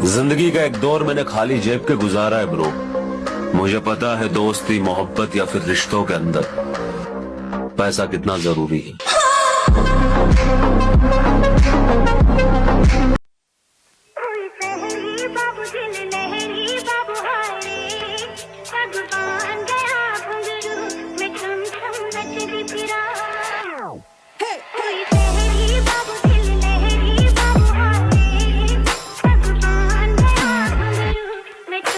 जिंदगी का एक दौर मैंने खाली जेब के गुजारा है ब्रो। मुझे पता है दोस्ती, मोहब्बत या फिर रिश्तों के अंदर पैसा कितना जरूरी है।